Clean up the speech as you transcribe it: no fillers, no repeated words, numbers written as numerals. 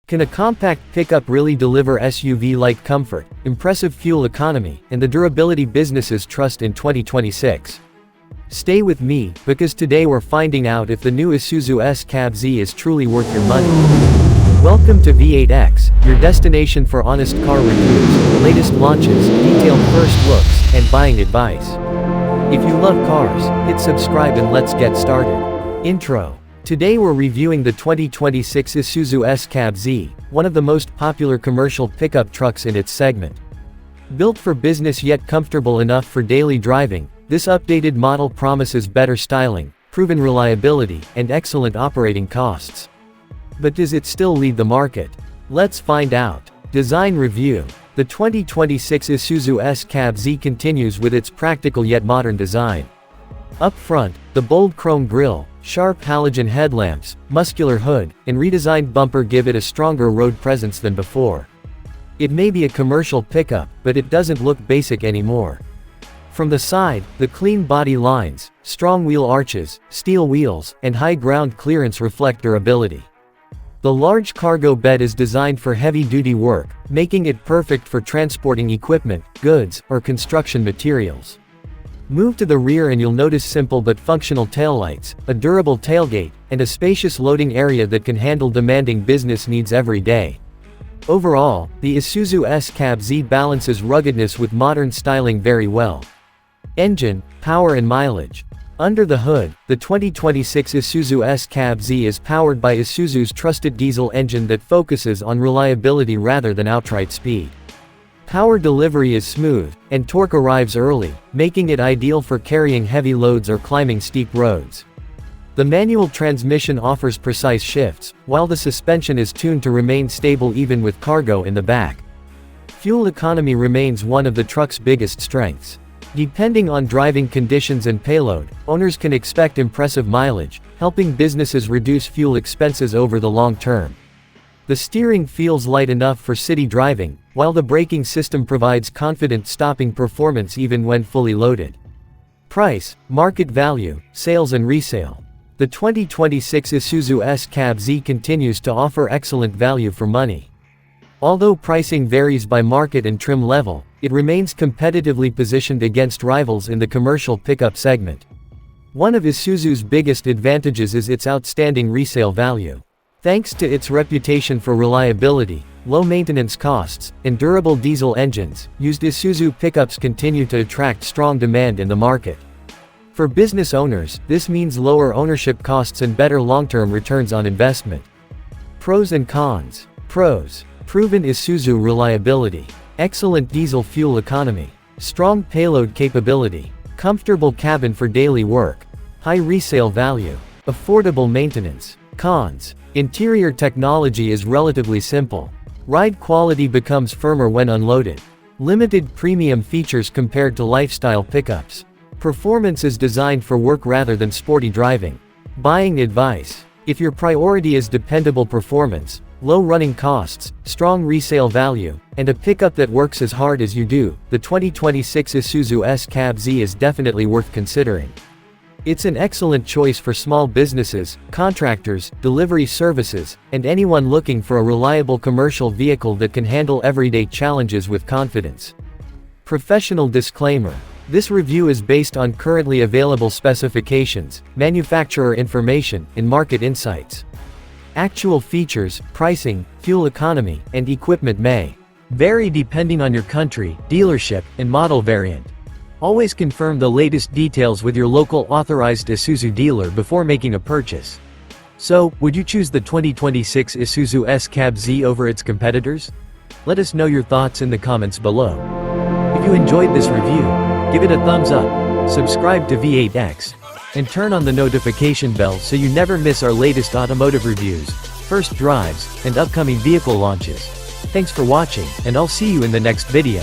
Can a compact pickup really deliver SUV-like comfort, impressive fuel economy, and the durability businesses trust in 2026? Stay with me, because today we're finding out if the new Isuzu S-CAB Z is truly worth your money. Welcome to V8X, your destination for honest car reviews, latest launches, detailed first looks, and buying advice. If you love cars, hit subscribe and let's get started. Intro. Today we're reviewing the 2026 Isuzu S-CAB Z, one of the most popular commercial pickup trucks in its segment. Built for business yet comfortable enough for daily driving, this updated model promises better styling, proven reliability, and excellent operating costs. But does it still lead the market? Let's find out. Design review. The 2026 Isuzu S-CAB Z continues with its practical yet modern design. Up front, the bold chrome grille, sharp halogen headlamps, muscular hood, and redesigned bumper give it a stronger road presence than before. It may be a commercial pickup, but it doesn't look basic anymore. From the side, the clean body lines, strong wheel arches, steel wheels, and high ground clearance reflect durability. The large cargo bed is designed for heavy-duty work, making it perfect for transporting equipment, goods, or construction materials. Move to the rear and you'll notice simple but functional taillights, a durable tailgate, and a spacious loading area that can handle demanding business needs every day. Overall, the Isuzu S-CAB Z balances ruggedness with modern styling very well. Engine, power and mileage. Under the hood, the 2026 Isuzu S-CAB Z is powered by Isuzu's trusted diesel engine that focuses on reliability rather than outright speed. Power delivery is smooth, and torque arrives early, making it ideal for carrying heavy loads or climbing steep roads. The manual transmission offers precise shifts, while the suspension is tuned to remain stable even with cargo in the back. Fuel economy remains one of the truck's biggest strengths. Depending on driving conditions and payload, owners can expect impressive mileage, helping businesses reduce fuel expenses over the long term. The steering feels light enough for city driving, while the braking system provides confident stopping performance even when fully loaded. Price, market value, sales and resale. The 2026 Isuzu S-CAB Z continues to offer excellent value for money. Although pricing varies by market and trim level, it remains competitively positioned against rivals in the commercial pickup segment. One of Isuzu's biggest advantages is its outstanding resale value. Thanks to its reputation for reliability, low maintenance costs, and durable diesel engines, used Isuzu pickups continue to attract strong demand in the market. For business owners, this means lower ownership costs and better long-term returns on investment. Pros and cons. Pros. Proven Isuzu reliability. Excellent diesel fuel economy. Strong payload capability. Comfortable cabin for daily work. High resale value. Affordable maintenance. Cons. Interior technology is relatively simple. Ride quality becomes firmer when unloaded. Limited premium features compared to lifestyle pickups. Performance is designed for work rather than sporty driving. Buying advice. If your priority is dependable performance, low running costs, strong resale value, and a pickup that works as hard as you do, the 2026 Isuzu S-CAB Z is definitely worth considering. It's an excellent choice for small businesses, contractors, delivery services, and anyone looking for a reliable commercial vehicle that can handle everyday challenges with confidence. Professional disclaimer. This review is based on currently available specifications, manufacturer information, and market insights. Actual features, pricing, fuel economy, and equipment may vary depending on your country, dealership, and model variant. Always confirm the latest details with your local authorized Isuzu dealer before making a purchase. So, would you choose the 2026 Isuzu S-CAB Z over its competitors? Let us know your thoughts in the comments below. If you enjoyed this review, give it a thumbs up, subscribe to V8X, and turn on the notification bell so you never miss our latest automotive reviews, first drives, and upcoming vehicle launches. Thanks for watching, and I'll see you in the next video.